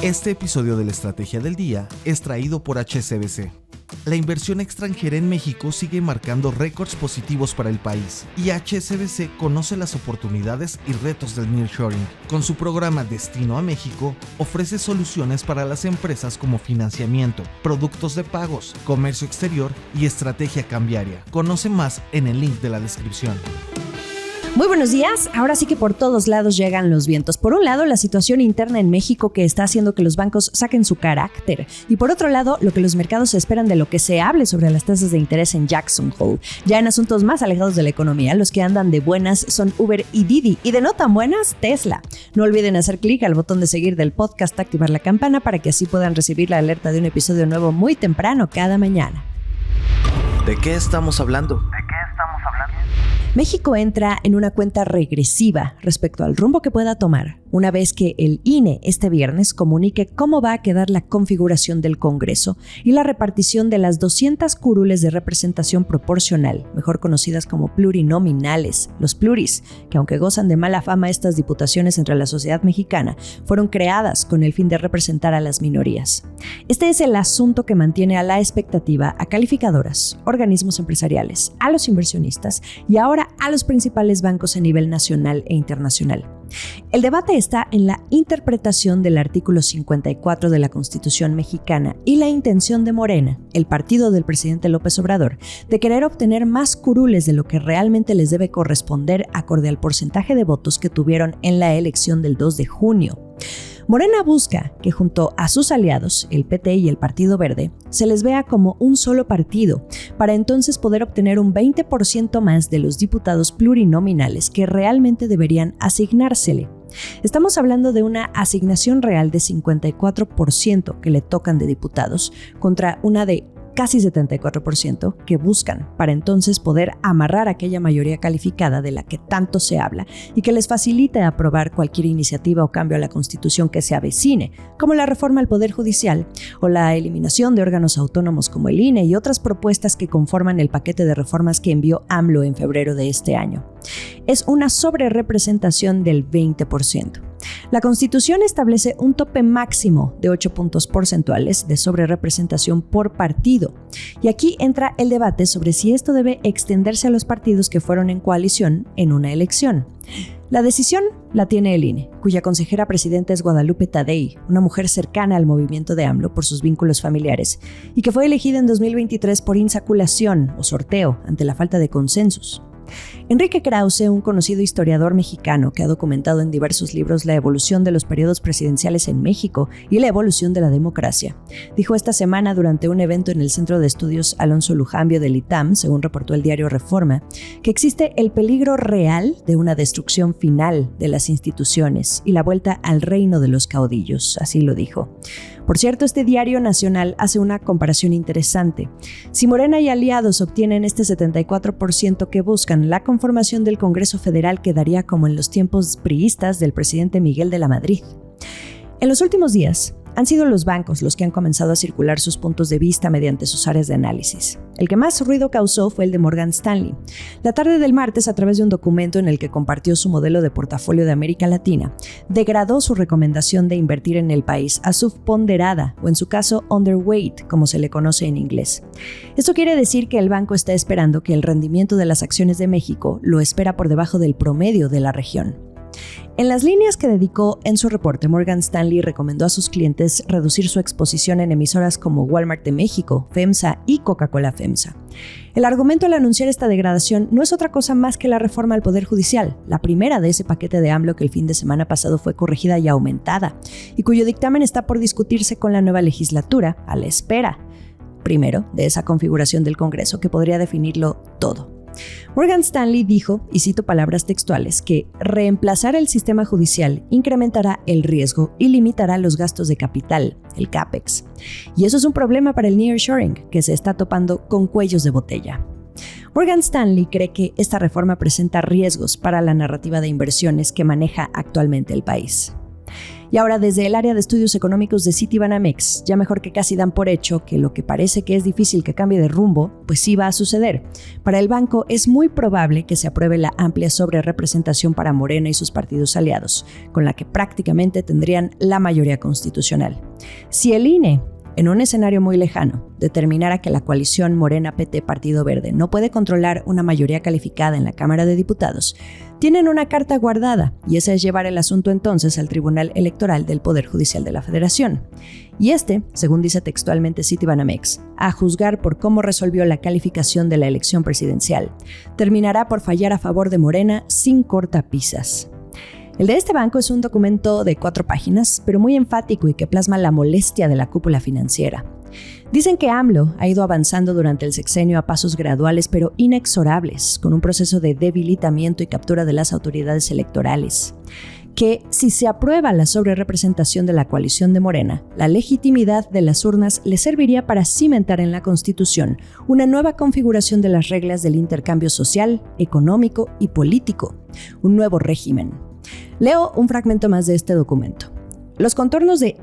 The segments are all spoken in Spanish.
Este episodio de la Estrategia del Día es traído por HSBC. La inversión extranjera en México sigue marcando récords positivos para el país y HSBC conoce las oportunidades y retos del nearshoring. Con su programa Destino a México, ofrece soluciones para las empresas como financiamiento, productos de pagos, comercio exterior y estrategia cambiaria. Conoce más en el link de la descripción. Muy buenos días. Ahora sí que por todos lados llegan los vientos. Por un lado, la situación interna en México que está haciendo que los bancos saquen su carácter. Y por otro lado, lo que los mercados esperan de lo que se hable sobre las tasas de interés en Jackson Hole. Ya en asuntos más alejados de la economía, los que andan de buenas son Uber y Didi. Y de no tan buenas, Tesla. No olviden hacer clic al botón de seguir del podcast, activar la campana para que así puedan recibir la alerta de un episodio nuevo muy temprano cada mañana. ¿De qué estamos hablando? México entra en una cuenta regresiva respecto al rumbo que pueda tomar una vez que el INE este viernes comunique cómo va a quedar la configuración del Congreso y la repartición de las 200 curules de representación proporcional, mejor conocidas como plurinominales, los pluris, que aunque gozan de mala fama estas diputaciones entre la sociedad mexicana, fueron creadas con el fin de representar a las minorías. Este es el asunto que mantiene a la expectativa a calificadoras, organismos empresariales, a los inversionistas y ahora a los principales bancos a nivel nacional e internacional. El debate está en la interpretación del artículo 54 de la Constitución mexicana y la intención de Morena, el partido del presidente López Obrador, de querer obtener más curules de lo que realmente les debe corresponder acorde al porcentaje de votos que tuvieron en la elección del 2 de junio. Morena busca que junto a sus aliados, el PT y el Partido Verde, se les vea como un solo partido, para entonces poder obtener un 20% más de los diputados plurinominales que realmente deberían asignársele. Estamos hablando de una asignación real de 54% que le tocan de diputados contra una de casi 74% que buscan para entonces poder amarrar aquella mayoría calificada de la que tanto se habla y que les facilite aprobar cualquier iniciativa o cambio a la Constitución que se avecine, como la reforma al Poder Judicial o la eliminación de órganos autónomos como el INE y otras propuestas que conforman el paquete de reformas que envió AMLO en febrero de este año. Es una sobrerepresentación del 20%. La Constitución establece un tope máximo de 8 puntos porcentuales de sobrerepresentación por partido. Y aquí entra el debate sobre si esto debe extenderse a los partidos que fueron en coalición en una elección. La decisión la tiene el INE, cuya consejera presidenta es Guadalupe Tadei, una mujer cercana al movimiento de AMLO por sus vínculos familiares, y que fue elegida en 2023 por insaculación o sorteo ante la falta de consensos. Enrique Krause, un conocido historiador mexicano que ha documentado en diversos libros la evolución de los periodos presidenciales en México y la evolución de la democracia, dijo esta semana durante un evento en el Centro de Estudios Alonso Lujambio del ITAM, según reportó el diario Reforma, que existe el peligro real de una destrucción final de las instituciones y la vuelta al reino de los caudillos, así lo dijo. Por cierto, este diario nacional hace una comparación interesante. Si Morena y aliados obtienen este 74% que buscan, la conformación del Congreso Federal quedaría como en los tiempos priistas del presidente Miguel de la Madrid. En los últimos días, han sido los bancos los que han comenzado a circular sus puntos de vista mediante sus áreas de análisis. El que más ruido causó fue el de Morgan Stanley. La tarde del martes, a través de un documento en el que compartió su modelo de portafolio de América Latina, degradó su recomendación de invertir en el país a subponderada o en su caso underweight, como se le conoce en inglés. Esto quiere decir que el banco está esperando que el rendimiento de las acciones de México lo espera por debajo del promedio de la región. En las líneas que dedicó en su reporte, Morgan Stanley recomendó a sus clientes reducir su exposición en emisoras como Walmart de México, FEMSA y Coca-Cola FEMSA. El argumento al anunciar esta degradación no es otra cosa más que la reforma al Poder Judicial, la primera de ese paquete de AMLO que el fin de semana pasado fue corregida y aumentada, y cuyo dictamen está por discutirse con la nueva legislatura, a la espera, primero, de esa configuración del Congreso que podría definirlo todo. Morgan Stanley dijo, y cito palabras textuales, que reemplazar el sistema judicial incrementará el riesgo y limitará los gastos de capital, el CAPEX. Y eso es un problema para el nearshoring, que se está topando con cuellos de botella. Morgan Stanley cree que esta reforma presenta riesgos para la narrativa de inversiones que maneja actualmente el país. Y ahora desde el área de estudios económicos de Citibanamex, ya mejor que casi dan por hecho que lo que parece que es difícil que cambie de rumbo, pues sí va a suceder. Para el banco es muy probable que se apruebe la amplia sobrerepresentación para Morena y sus partidos aliados, con la que prácticamente tendrían la mayoría constitucional. Si el INE, en un escenario muy lejano, determinara que la coalición Morena-PT-Partido Verde no puede controlar una mayoría calificada en la Cámara de Diputados, tienen una carta guardada, y esa es llevar el asunto entonces al Tribunal Electoral del Poder Judicial de la Federación. Y según dice textualmente Citibanamex, a juzgar por cómo resolvió la calificación de la elección presidencial, terminará por fallar a favor de Morena sin cortapisas. El de este banco es un documento de 4 páginas, pero muy enfático y que plasma la molestia de la cúpula financiera. Dicen que AMLO ha ido avanzando durante el sexenio a pasos graduales pero inexorables, con un proceso de debilitamiento y captura de las autoridades electorales. Que si se aprueba la sobrerepresentación de la coalición de Morena, la legitimidad de las urnas le serviría para cimentar en la Constitución una nueva configuración de las reglas del intercambio social, económico y político, un nuevo régimen. Leo un fragmento más de este documento. Los contornos de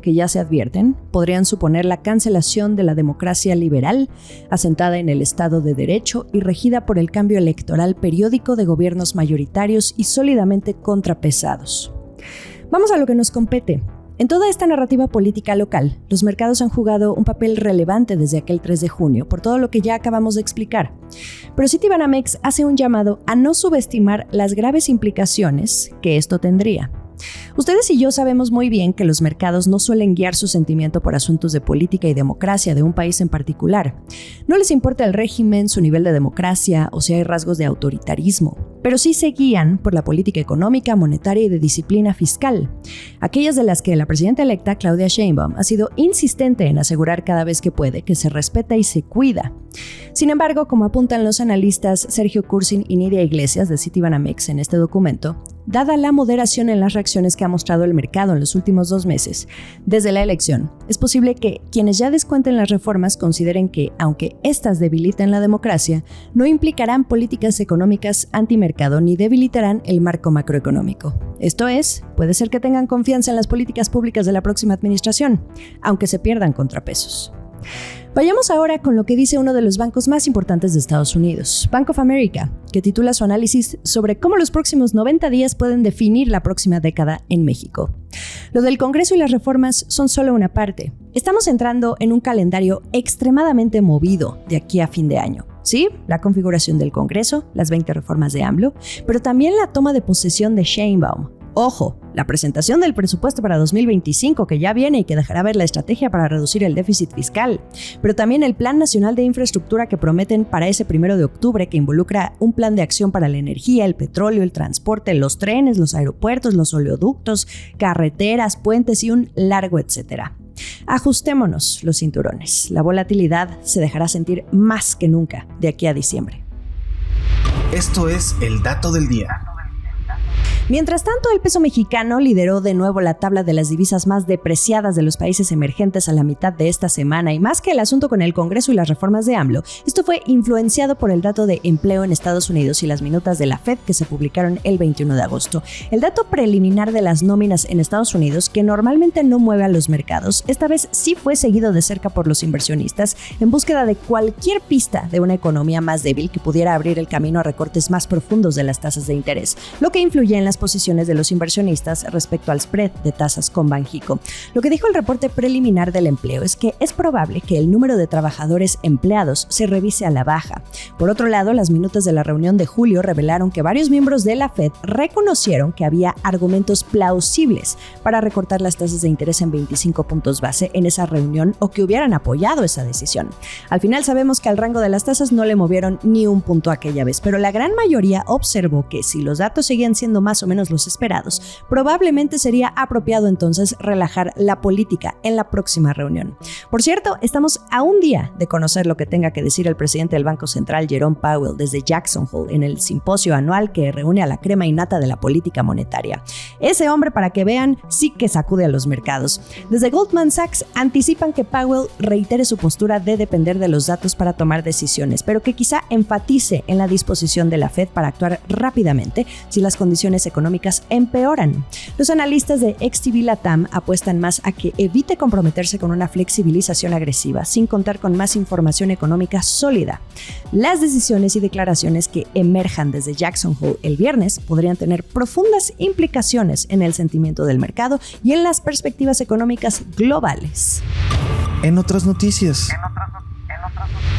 que ya se advierten, podrían suponer la cancelación de la democracia liberal, asentada en el Estado de Derecho y regida por el cambio electoral periódico de gobiernos mayoritarios y sólidamente contrapesados. Vamos a lo que nos compete. En toda esta narrativa política local, los mercados han jugado un papel relevante desde aquel 3 de junio, por todo lo que ya acabamos de explicar. Pero Citibanamex hace un llamado a no subestimar las graves implicaciones que esto tendría. Ustedes y yo sabemos muy bien que los mercados no suelen guiar su sentimiento por asuntos de política y democracia de un país en particular. No les importa el régimen, su nivel de democracia o si hay rasgos de autoritarismo, pero sí se guían por la política económica, monetaria y de disciplina fiscal, aquellas de las que la presidenta electa Claudia Sheinbaum ha sido insistente en asegurar cada vez que puede que se respeta y se cuida. Sin embargo, como apuntan los analistas Sergio Cursin y Nidia Iglesias de Citibanamex en este documento, dada la moderación en las reacciones que ha mostrado el mercado en los últimos 2 meses, desde la elección, es posible que quienes ya descuenten las reformas consideren que, aunque éstas debiliten la democracia, no implicarán políticas económicas antimercado ni debilitarán el marco macroeconómico. Esto es, puede ser que tengan confianza en las políticas públicas de la próxima administración, aunque se pierdan contrapesos. Vayamos ahora con lo que dice uno de los bancos más importantes de Estados Unidos, Bank of America, que titula su análisis sobre cómo los próximos 90 días pueden definir la próxima década en México. Lo del Congreso y las reformas son solo una parte. Estamos entrando en un calendario extremadamente movido de aquí a fin de año. Sí, la configuración del Congreso, las 20 reformas de AMLO, pero también la toma de posesión de Sheinbaum. Ojo, la presentación del presupuesto para 2025 que ya viene y que dejará ver la estrategia para reducir el déficit fiscal, pero también el Plan Nacional de Infraestructura que prometen para ese 1 de octubre que involucra un plan de acción para la energía, el petróleo, el transporte, los trenes, los aeropuertos, los oleoductos, carreteras, puentes y un largo etcétera. Ajustémonos los cinturones. La volatilidad se dejará sentir más que nunca de aquí a diciembre. Esto es el dato del día. Mientras tanto, el peso mexicano lideró de nuevo la tabla de las divisas más depreciadas de los países emergentes a la mitad de esta semana, y más que el asunto con el Congreso y las reformas de AMLO, esto fue influenciado por el dato de empleo en Estados Unidos y las minutas de la Fed que se publicaron el 21 de agosto. El dato preliminar de las nóminas en Estados Unidos, que normalmente no mueve a los mercados, esta vez sí fue seguido de cerca por los inversionistas en búsqueda de cualquier pista de una economía más débil que pudiera abrir el camino a recortes más profundos de las tasas de interés, lo que influye en las posiciones de los inversionistas respecto al spread de tasas con Banxico. Lo que dijo el reporte preliminar del empleo es que es probable que el número de trabajadores empleados se revise a la baja. Por otro lado, las minutas de la reunión de julio revelaron que varios miembros de la Fed reconocieron que había argumentos plausibles para recortar las tasas de interés en 25 puntos base en esa reunión o que hubieran apoyado esa decisión. Al final sabemos que al rango de las tasas no le movieron ni un punto aquella vez, pero la gran mayoría observó que si los datos seguían siendo más o menos los esperados, probablemente sería apropiado entonces relajar la política en la próxima reunión. Por cierto, estamos a un día de conocer lo que tenga que decir el presidente del Banco Central, Jerome Powell, desde Jackson Hole, en el simposio anual que reúne a la crema innata de la política monetaria. Ese hombre, para que vean, sí que sacude a los mercados. Desde Goldman Sachs anticipan que Powell reitere su postura de depender de los datos para tomar decisiones, pero que quizá enfatice en la disposición de la Fed para actuar rápidamente si las condiciones económicas empeoran. Los analistas de XTB Latam apuestan más a que evite comprometerse con una flexibilización agresiva, sin contar con más información económica sólida. Las decisiones y declaraciones que emerjan desde Jackson Hole el viernes podrían tener profundas implicaciones en el sentimiento del mercado y en las perspectivas económicas globales. En otras noticias.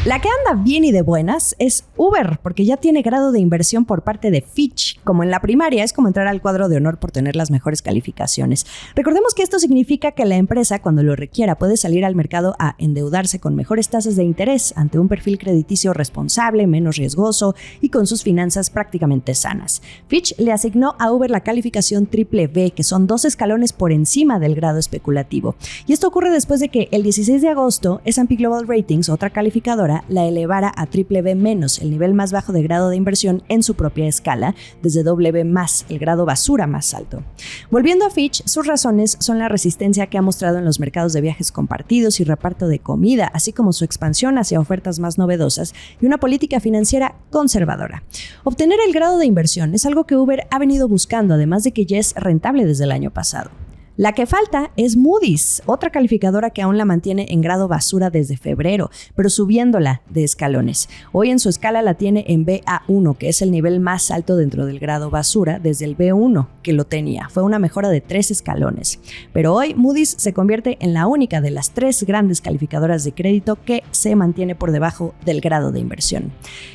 La que anda bien y de buenas es Uber, porque ya tiene grado de inversión por parte de Fitch. Como en la primaria, es como entrar al cuadro de honor por tener las mejores calificaciones. Recordemos que esto significa que la empresa, cuando lo requiera, puede salir al mercado a endeudarse con mejores tasas de interés ante un perfil crediticio responsable, menos riesgoso y con sus finanzas prácticamente sanas. Fitch le asignó a Uber la calificación BBB, que son 2 escalones por encima del grado especulativo. Y esto ocurre después de que el 16 de agosto S&P Global Ratings, otra calificadora, la elevara a BBB-, el nivel más bajo de grado de inversión en su propia escala, desde BB+, el grado basura más alto. Volviendo a Fitch, sus razones son la resistencia que ha mostrado en los mercados de viajes compartidos y reparto de comida, así como su expansión hacia ofertas más novedosas y una política financiera conservadora. Obtener el grado de inversión es algo que Uber ha venido buscando, además de que ya es rentable desde el año pasado. La que falta es Moody's, otra calificadora que aún la mantiene en grado basura desde febrero, pero subiéndola de escalones. Hoy en su escala la tiene en Ba1, que es el nivel más alto dentro del grado basura desde el B1 que lo tenía. Fue una mejora de 3 escalones. Pero hoy Moody's se convierte en la única de las 3 grandes calificadoras de crédito que se mantiene por debajo del grado de inversión.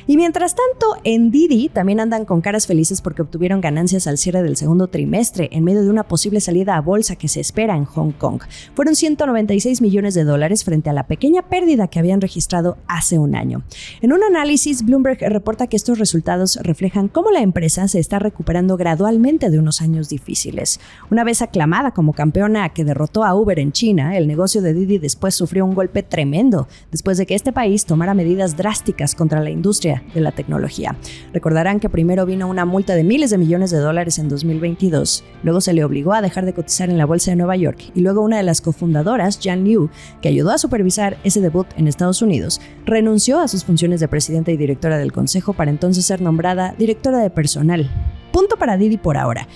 Y mientras tanto, en Didi también andan con caras felices porque obtuvieron ganancias al cierre del segundo trimestre en medio de una posible salida a bolsa que se espera en Hong Kong. Fueron $196 millones frente a la pequeña pérdida que habían registrado hace un año. En un análisis, Bloomberg reporta que estos resultados reflejan cómo la empresa se está recuperando gradualmente de unos años difíciles. Una vez aclamada como campeona que derrotó a Uber en China, el negocio de Didi después sufrió un golpe tremendo después de que este país tomara medidas drásticas contra la industria de la tecnología. Recordarán que primero vino una multa de miles de millones de dólares en 2022, luego se le obligó a dejar de cotizar en la bolsa de Nueva York y luego una de las cofundadoras, Jan Liu, que ayudó a supervisar ese debut en Estados Unidos, renunció a sus funciones de presidenta y directora del consejo para entonces ser nombrada directora de personal. Punto para Didi por ahora,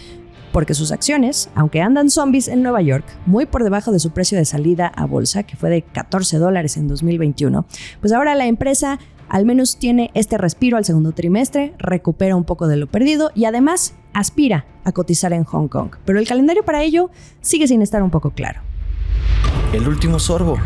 porque sus acciones, aunque andan zombies en Nueva York, muy por debajo de su precio de salida a bolsa, que fue de $14 en 2021, pues ahora la empresa al menos tiene este respiro al segundo trimestre, recupera un poco de lo perdido y además aspira a cotizar en Hong Kong. Pero el calendario para ello sigue sin estar un poco claro. El último sorbo.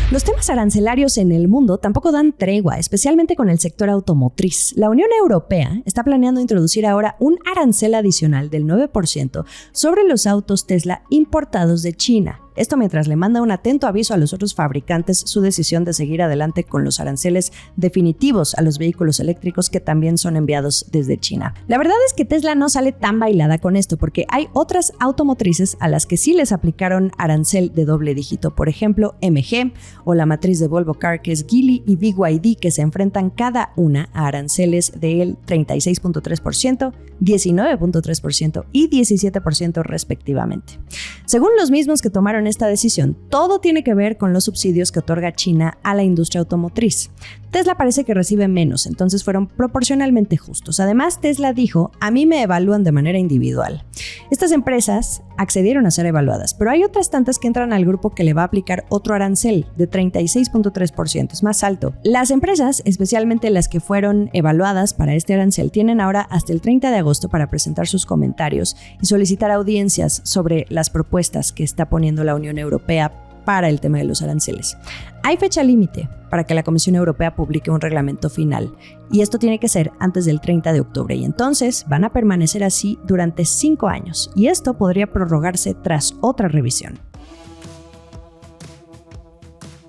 Los temas arancelarios en el mundo tampoco dan tregua, especialmente con el sector automotriz. La Unión Europea está planeando introducir ahora un arancel adicional del 9% sobre los autos Tesla importados de China. Esto mientras le manda un atento aviso a los otros fabricantes su decisión de seguir adelante con los aranceles definitivos a los vehículos eléctricos que también son enviados desde China. La verdad es que Tesla no sale tan bailada con esto porque hay otras automotrices a las que sí les aplicaron arancel de doble dígito. Por ejemplo, MG o la matriz de Volvo Car, que es Geely, y BYD, que se enfrentan cada una a aranceles del 36.3%, 19.3% y 17% respectivamente. Según los mismos que tomaron esta decisión, todo tiene que ver con los subsidios que otorga China a la industria automotriz. Tesla parece que recibe menos, entonces fueron proporcionalmente justos. Además, Tesla dijo, a mí me evalúan de manera individual. Estas empresas accedieron a ser evaluadas, pero hay otras tantas que entran al grupo que le va a aplicar otro arancel de 36.3%, es más alto. Las empresas, especialmente las que fueron evaluadas para este arancel, tienen ahora hasta el 30 de agosto para presentar sus comentarios y solicitar audiencias sobre las propuestas que está poniendo la Unión Europea para el tema de los aranceles. Hay fecha límite para que la Comisión Europea publique un reglamento final y esto tiene que ser antes del 30 de octubre y entonces van a permanecer así durante 5 años y esto podría prorrogarse tras otra revisión.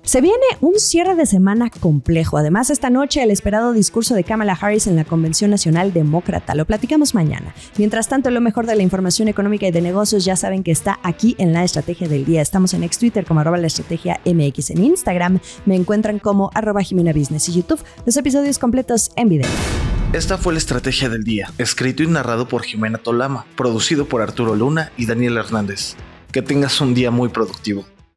Se viene un cierre de semana complejo. Además, esta noche el esperado discurso de Kamala Harris en la Convención Nacional Demócrata. Lo platicamos mañana. Mientras tanto, lo mejor de la información económica y de negocios ya saben que está aquí en La Estrategia del Día. Estamos en ex-Twitter como @laestrategiamx. En Instagram me encuentran como @JimenaBusiness y YouTube. Los episodios completos en video. Esta fue La Estrategia del Día, escrito y narrado por Jimena Tolama, producido por Arturo Luna y Daniel Hernández. Que tengas un día muy productivo.